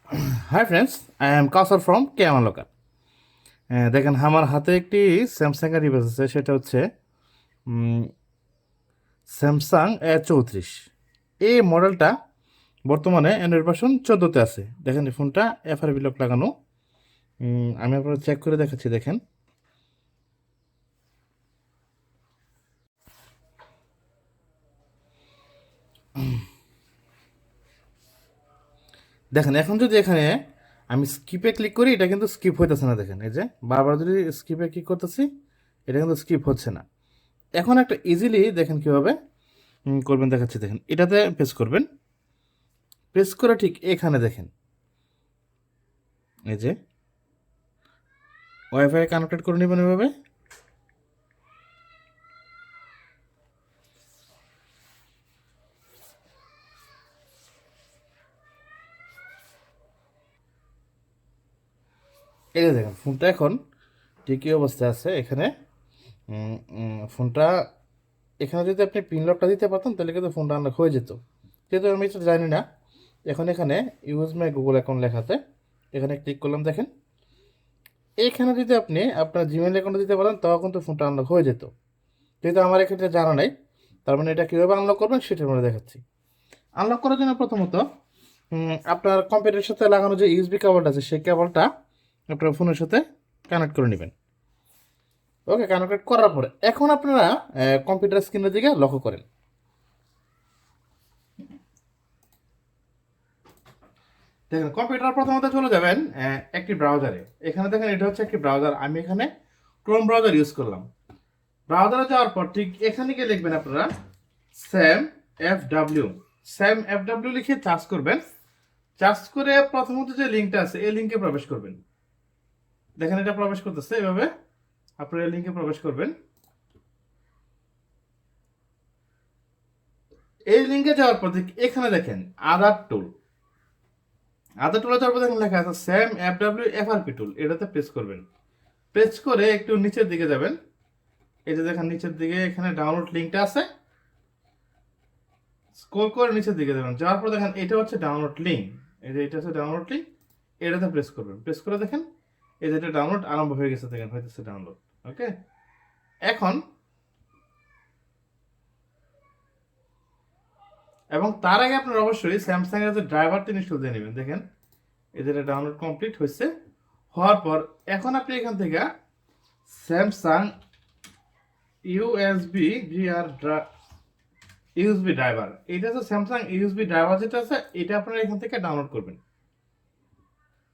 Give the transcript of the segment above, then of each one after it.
Hi friends, I am Kausar from Kemal Local. দেখেন আমার হাতে একটি স্যামসাং এর ডিভাইস আছে, সেটা হচ্ছে স্যামসাং A34। এই মডেলটা বর্তমানে অ্যান্ড্রয়েড ভার্সন 14-তে আছে। দেখেন এই ফোনটা এফআরবি লক লাগানো। আমি আপনারা চেক করে দেখাচ্ছি। দেখেন দেখেন এখন যদি এখানে আমি স্কিপে ক্লিক করি, এটা কিন্তু স্কিপ হইতেছে না। দেখেন এই যে বারবার যদি স্কিপে ক্লিক করতেছি, এটা কিন্তু স্কিপ হচ্ছে না। এখন একটা ইজিলি দেখেন কীভাবে করবেন দেখাচ্ছি। দেখেন এটাতে প্রেস করবেন, প্রেস করে ঠিক এখানে দেখেন এই যে ওয়াইফাই কানেক্টেড করে নেবেন এভাবে। এই যে দেখেন ফোনটা এখন ঠিকই অবস্থায় আছে। এখানে ফোনটা এখানে যদি আপনি পিন লকটা দিতে পারতেন তাহলে কিন্তু ফোনটা আনলক হয়ে যেত, যেহেতু আমি এটা জানি না। এখন এখানে ইউজ মাই গুগল অ্যাকাউন্ট লেখাতে এখানে ক্লিক করলাম। দেখেন এইখানে যদি আপনি আপনার জিমেল অ্যাকাউন্টে দিতে পারেন তাও কিন্তু ফোনটা আনলক হয়ে যেত, যেহেতু আমার এক্ষেত্রে জানা নাই। তার মানে এটা কীভাবে আনলক করবেন সেটা আমরা দেখাচ্ছি। আনলক করার জন্য প্রথমত আপনার কম্পিউটারের সাথে লাগানো যে ইউএসবি কেবলটা আছে সেই কেবলটা আপনার ফোনের সাথে কানেক্ট করে নেবেন। ওকে, কানেক্ট করার পরে এখন আপনারা কম্পিউটার স্ক্রিনের দিকে লক্ষ্য করেন। দেখেন কম্পিউটার প্রথমত চলে যাবেন একটি ব্রাউজারে। এখানে দেখেন এটা হচ্ছে একটি ব্রাউজার, আমি এখানে ক্রোম ব্রাউজার ইউজ করলাম। ব্রাউজারে যাওয়ার পর ঠিক এখানে গিয়ে লিখবেন আপনারা স্যাম এফ ডাব্লিউ লিখে চার্জ করবেন। চার্জ করে প্রথমত যে লিঙ্কটা আছে এই লিঙ্কে প্রবেশ করবেন। দেখেন এটা প্রবেশ করতেছে, এভাবে আপনারা এই লিঙ্কে প্রবেশ করবেন। এই লিঙ্কে যাওয়ার পর এখানে দেখেন আদার টুলে যাওয়ার পর দেখেন লেখা আছে স্যাম এফডব্লিউ টুল, এটাতে প্রেস করবেন। প্রেস করে একটু নিচের দিকে যাবেন। এই যে দেখেন নিচের দিকে এখানে ডাউনলোড লিঙ্কটা আছে, স্ক্রল করে নিচের দিকে যাবেন। যাওয়ার পর দেখেন এটা হচ্ছে ডাউনলোড লিঙ্ক। এই যে এটা হচ্ছে ডাউনলোড লিঙ্ক, এটাতে প্রেস করবেন। প্রেস করে দেখেন এই যে এটা ডাউনলোড আরম্ভ হয়ে গেছে। দেখেন হইতেছে ডাউনলোড। ওকে, এখন এবং তার আগে আপনারা অবশ্যই স্যামসাং এর যে ড্রাইভারটি ইনস্টল দিয়ে নেবেন। দেখেন এই যে ডাউনলোড কমপ্লিট হয়েছে। হওয়ার পর এখন আপনি এখান থেকে Samsung USB VR USB driver, এটা হচ্ছে স্যামসাং ইউএসবি ড্রাইভার যেটা আছে, এটা আপনারা এখান থেকে ডাউনলোড করবেন।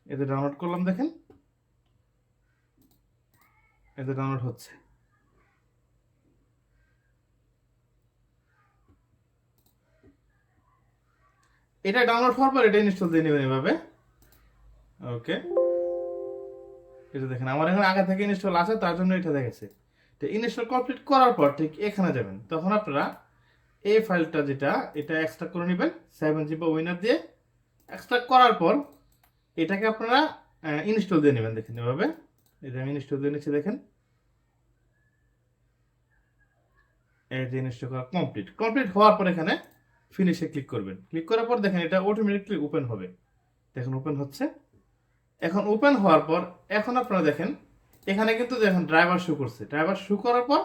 এতে ডাউনলোড করলাম। দেখেন এতে ডাউনলোড হচ্ছে। এটা ডাউনলোড হওয়ার পর এটা ইনস্টল দিয়ে নেবেন এভাবে। ওকে, এটা দেখেন আমার এখানে আগে থেকে ইনস্টল আছে, তার জন্য এটা দেখেছে। তো ইনস্টল কমপ্লিট করার পর ঠিক এখানে যাবেন। তখন আপনারা এই ফাইলটা যেটা এটা এক্সট্রাক্ট করে নেবেন 7GB উইনার দিয়ে। এক্সট্রাক্ট করার পর এটাকে আপনারা ইনস্টল দিয়ে নেবেন। দেখেন এভাবে, এটা আমি ইনস্টল দিয়ে নিচ্ছি। দেখেন এই যে ইনস্টল করা কমপ্লিট হওয়ার পর এখানে ফিনিশে ক্লিক করবেন। ক্লিক করার পর দেখেন এটা অটোমেটিকলি ওপেন হবে। দেখেন ওপেন হচ্ছে। এখন ওপেন হওয়ার পর এখন আপনারা দেখেন এখানে কিন্তু দেখেন ড্রাইভার শো করছে। ড্রাইভার শো করার পর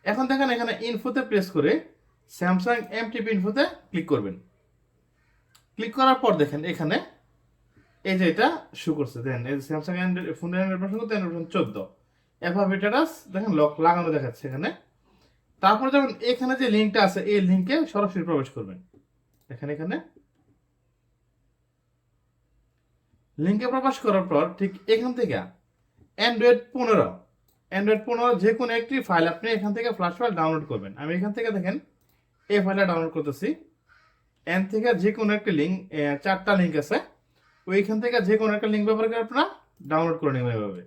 এখন দেখেন এখানে ইনফোতে প্রেস করে স্যামসাং এমটিপি ইনফোতে ক্লিক করবেন। ক্লিক করার পর দেখেন এখানে এই যে এটা শো করছে। দেখেন এই স্যামসাং ফোনের অ্যান্ড্রয়েড ভার্সন 14 এফআরবিটাস দেখেন লক লাগানো দেখাচ্ছে এখানে। তারপর যখন এখানে যে লিঙ্কটা আছে এই লিঙ্কে সরাসরি প্রবেশ করবেন। দেখেন এখানে লিঙ্কে প্রবেশ করার পর ঠিক এখান থেকে অ্যান্ড্রয়েড 15 যে কোনো একটি ফাইল আপনি এখান থেকে ফ্ল্যাশ ফাইল ডাউনলোড করবেন। আমি এখান থেকে দেখেন এই ফাইলটা ডাউনলোড করতেছি। এন থেকে যে কোনো একটা লিঙ্ক, 4টা লিঙ্ক আছে, ওইখান থেকে যে কোনো একটা লিঙ্ক ব্যবহার করে আপনারা ডাউনলোড করে নেবেন এভাবে।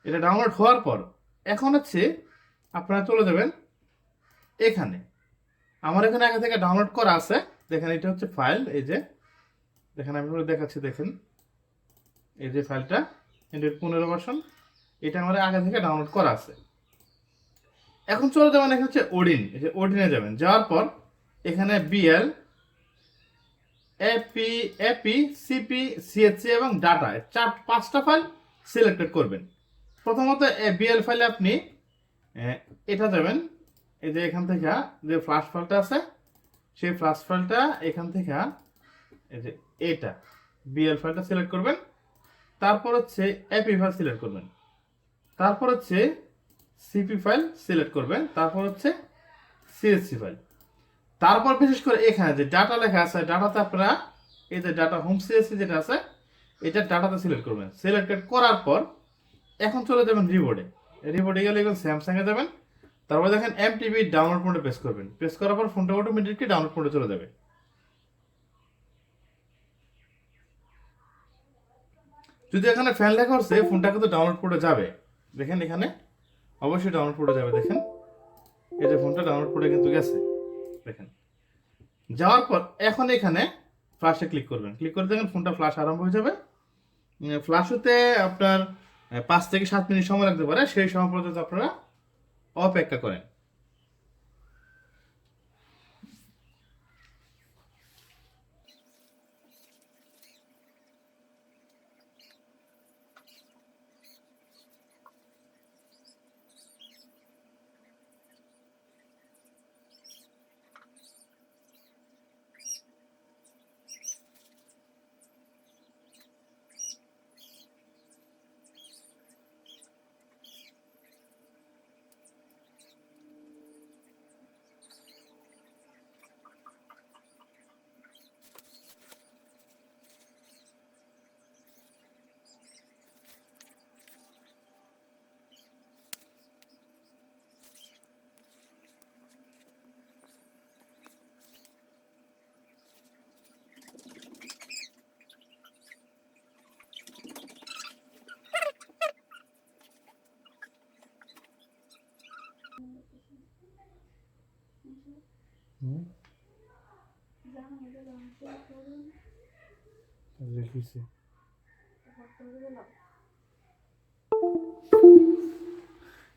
এটা ডাউনলোড হওয়ার পর এখন হচ্ছে আপনারা চলে যাবেন এখানে। আমার এখানে আগে থেকে ডাউনলোড করা আছে। দেখেন এটা হচ্ছে ফাইল। এই যে দেখেন আমি দেখাচ্ছি। দেখেন এই যে ফাইলটা অ্যান্ড্রয়েড 15 ভার্সন, এটা আমার আগে থেকে ডাউনলোড করা আছে। এখন চলে যাবেন এখানে হচ্ছে ওডিন। এই যে ওডিনে যাবেন। যাওয়ার পর এখানে বিএল এপি এপি সিপি সিএচসি এবং ডাটা 5টা ফাইল সিলেক্টেড করবেন। প্রথমত বিএল ফাইলে আপনি এটা যাবেন, এই যে এখান থেকে যে ফ্লাশ ফাইলটা আছে সেই ফ্লাশ ফাইলটা এখান থেকে এই যে এটা বিএল ফাইলটা সিলেক্ট করবেন। তারপর হচ্ছে এপি ফাইল সিলেক্ট করবেন, তারপর হচ্ছে সিপি ফাইল সিলেক্ট করবেন, তারপর হচ্ছে সিএসসি ফাইল। তারপর বিশেষ করে এখানে যে ডাটা লেখা আছে ডাটাতে আপনারা এই যে ডাটা হোম সিএসসি যেটা আছে এটা ডাটাতে সিলেক্ট করবেন। সিলেক্টেড করার পর এখন চলে যাবেন রিবোর্ডে। রিবোর্ডে গেলে এখন স্যামসাংয়ে যাবেন, তারপর দেখেন এমটিবি ডাউনলোড মোডে প্রেস করবেন। প্রেস করার পর ফোনটা অটোমেটিকলি ডাউনলোড মোডে চলে যাবে। যদি এখানে ফ্যান লেখা হচ্ছে ফোনটা কিন্তু ডাউনলোড মোডে যাবে। দেখেন এখানে অবশ্যই ডাউনলোড মোডে যাবে। দেখেন এই যে ফোনটা ডাউনলোড মোডে কিন্তু গেছে। দেখেন যাওয়ার পর এখন এখানে ফ্ল্যাশে ক্লিক করবেন। ক্লিক করে দেখেন ফোনটা ফ্ল্যাশ আরম্ভ হয়ে যাবে। ফ্ল্যাশ হতে আপনার 5 থেকে 7 মিনিট সময় লাগতে পারে, সেই সময় পর্যন্ত আপনারা অপেক্ষা করেন।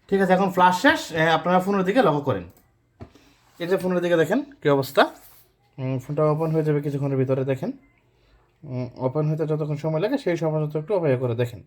ঠিক আছে, এখন ফ্ল্যাশ শেষ। আপনারা ফোনের দিকে লক্ষ্য করেন। এই যে ফোনের দিকে দেখেন কি অবস্থা। ফোনটা ওপেন হয়ে যাবে কিছুক্ষণের ভিতরে। দেখেন ওপেন হতে যতক্ষণ সময় লাগে সেই সময় যত একটু অপেক্ষা করে দেখেন।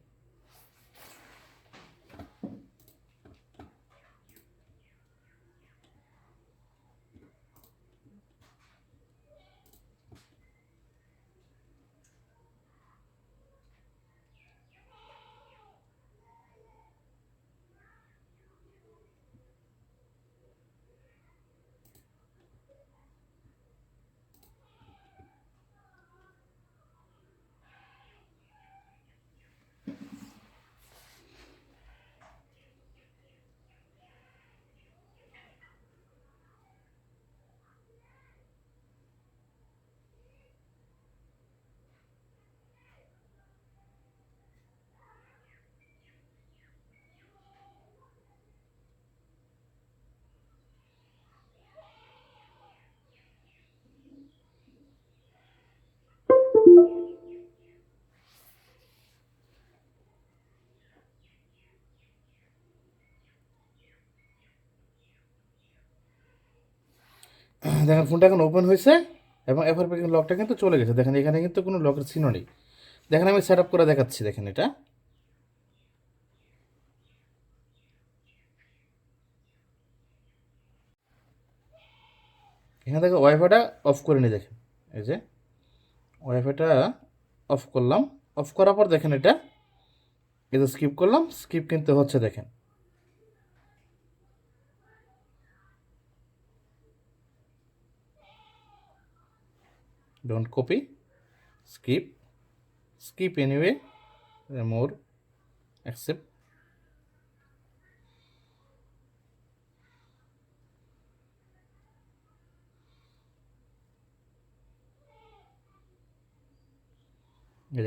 দেখেন ফোনটা এখন ওপেন হয়েছে এবং এরপর কিন্তু লকটা কিন্তু চলে গেছে। দেখেন এখানে কিন্তু কোনো লকের চিহ্ন নেই। দেখেন আমি সেট আপ করে দেখাচ্ছি। দেখেন এটা এখানে দেখে ওয়াইফাইটা অফ করে নিই। দেখেন এই যে ওয়াইফাইটা অফ করলাম। অফ করার পর দেখেন এটা এই যে স্কিপ করলাম, স্কিপ কিন্তু হচ্ছে। দেখেন don't copy, skip, skip anyway, more, accept.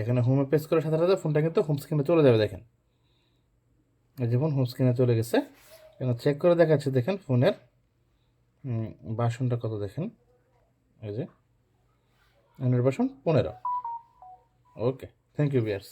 এখানে হোমে প্রেস করার সাথে সাথে ফোনটা কিন্তু হোম স্ক্রিনে চলে যাবে। দেখেন এই যেমন হোম স্ক্রিনে চলে গেছে। এখন চেক করে দেখাচ্ছি। দেখেন ফোনের বাসনটা কত। দেখেন এই যে এর বাসন 15। ওকে, থ্যাংক ইউ ভিউয়ার্স।